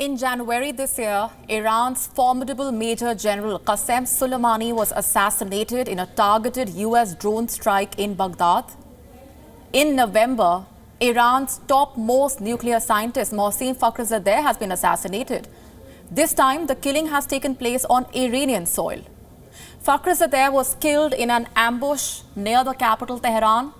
In January this year, Iran's formidable Major General Qasem Soleimani was assassinated in a targeted US drone strike in Baghdad. In November, Iran's topmost nuclear scientist Mohsen Fakhrizadeh has been assassinated. This time, the killing has taken place on Iranian soil. Fakhrizadeh was killed in an ambush near the capital Tehran.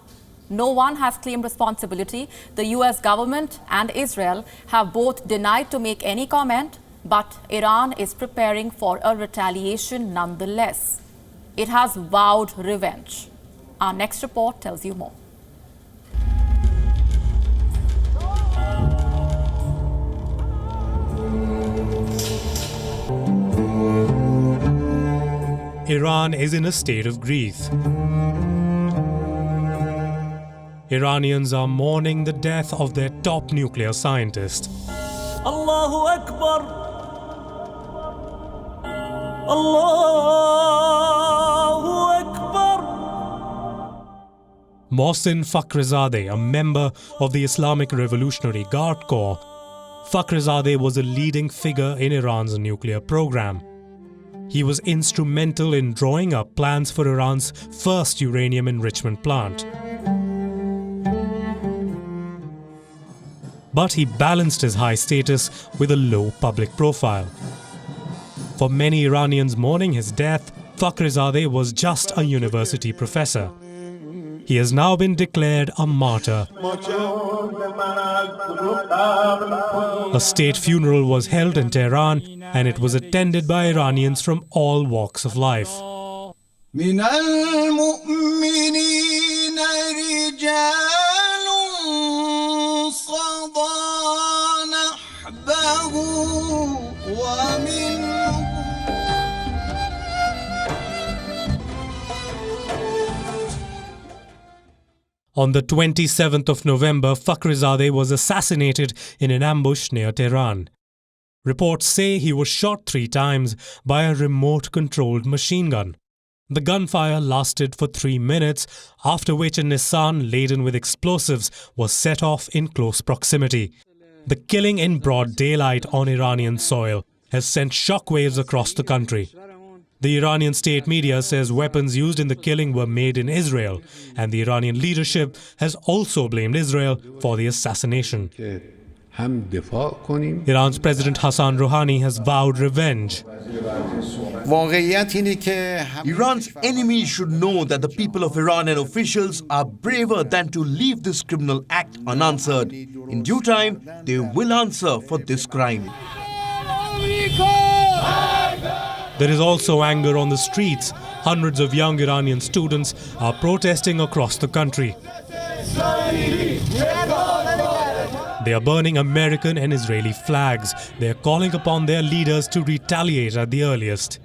No one has claimed responsibility. The US government and Israel have both denied to make any comment, but Iran is preparing for a retaliation nonetheless. It has vowed revenge. Our next report tells you more. Iran is in a state of grief. Iranians are mourning the death of their top nuclear scientist. Allahu Akbar! Allahu Akbar! Mohsen Fakhrizadeh, a member of the Islamic Revolutionary Guard Corps, Fakhrizadeh was a leading figure in Iran's nuclear program. He was instrumental in drawing up plans for Iran's first uranium enrichment plant. But he balanced his high status with a low public profile. For many Iranians mourning his death, Fakhrizadeh was just a university professor. He has now been declared a martyr. A state funeral was held in Tehran, and it was attended by Iranians from all walks of life. On the 27th of November, Fakhrizadeh was assassinated in an ambush near Tehran. Reports say he was shot 3 times by a remote-controlled machine gun. The gunfire lasted for 3 minutes, after which a Nissan laden with explosives was set off in close proximity. The killing in broad daylight on Iranian soil has sent shockwaves across the country. The Iranian state media says weapons used in the killing were made in Israel, and the Iranian leadership has also blamed Israel for the assassination. Iran's President Hassan Rouhani has vowed revenge. Iran's enemies should know that the people of Iran and officials are braver than to leave this criminal act unanswered. In due time, they will answer for this crime. There is also anger on the streets. Hundreds of young Iranian students are protesting across the country. They are burning American and Israeli flags. They are calling upon their leaders to retaliate at the earliest.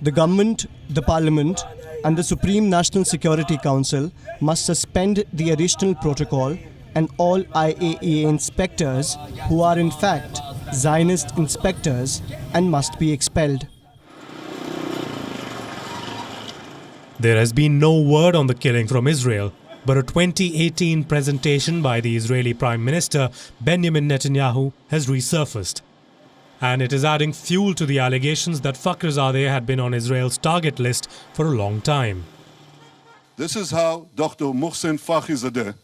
The government, the parliament, and the Supreme National Security Council must suspend the additional protocol, and all IAEA inspectors who are in fact Zionist inspectors and must be expelled. There has been no word on the killing from Israel, but a 2018 presentation by the Israeli Prime Minister Benjamin Netanyahu has resurfaced. And it is adding fuel to the allegations that Fakhrizadeh had been on Israel's target list for a long time. This is how Dr. Mohsen Fakhrizadeh,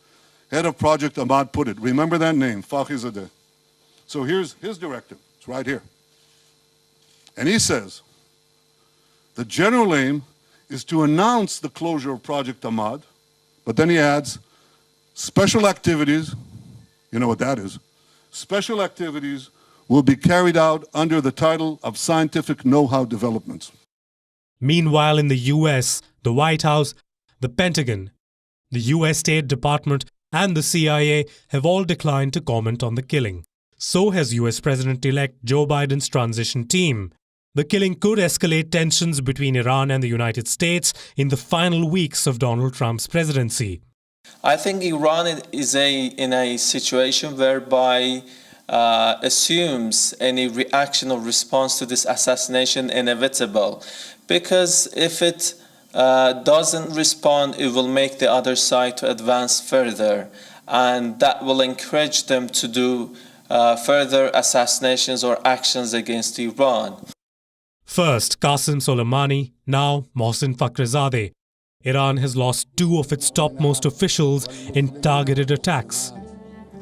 head of Project Ahmad, put it. Remember that name, Fakhrizadeh. So here's his directive. It's right here. And he says, the general aim is to announce the closure of Project Ahmad, but then he adds, special activities, you know what that is, special activities will be carried out under the title of scientific know-how developments. Meanwhile, in the US, the White House, the Pentagon, the US State Department, and the CIA have all declined to comment on the killing. So has US President-elect Joe Biden's transition team. The killing could escalate tensions between Iran and the United States in the final weeks of Donald Trump's presidency. I think Iran is in a situation whereby assumes any reaction or response to this assassination inevitable. Because if it doesn't respond, it will make the other side to advance further. And that will encourage them to do further assassinations or actions against Iran. First, Qasem Soleimani, now Mohsen Fakhrizadeh. Iran has lost 2 of its topmost officials in targeted attacks.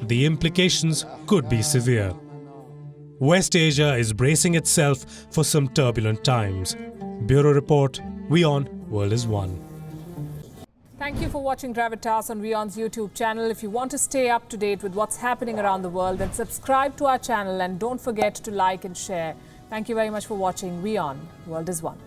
The implications could be severe. West Asia is bracing itself for some turbulent times. Bureau Report, WION, World is One. Thank you for watching Gravitas on WION's YouTube channel. If you want to stay up to date with what's happening around the world, then subscribe to our channel and don't forget to like and share. Thank you very much for watching WION, World is One.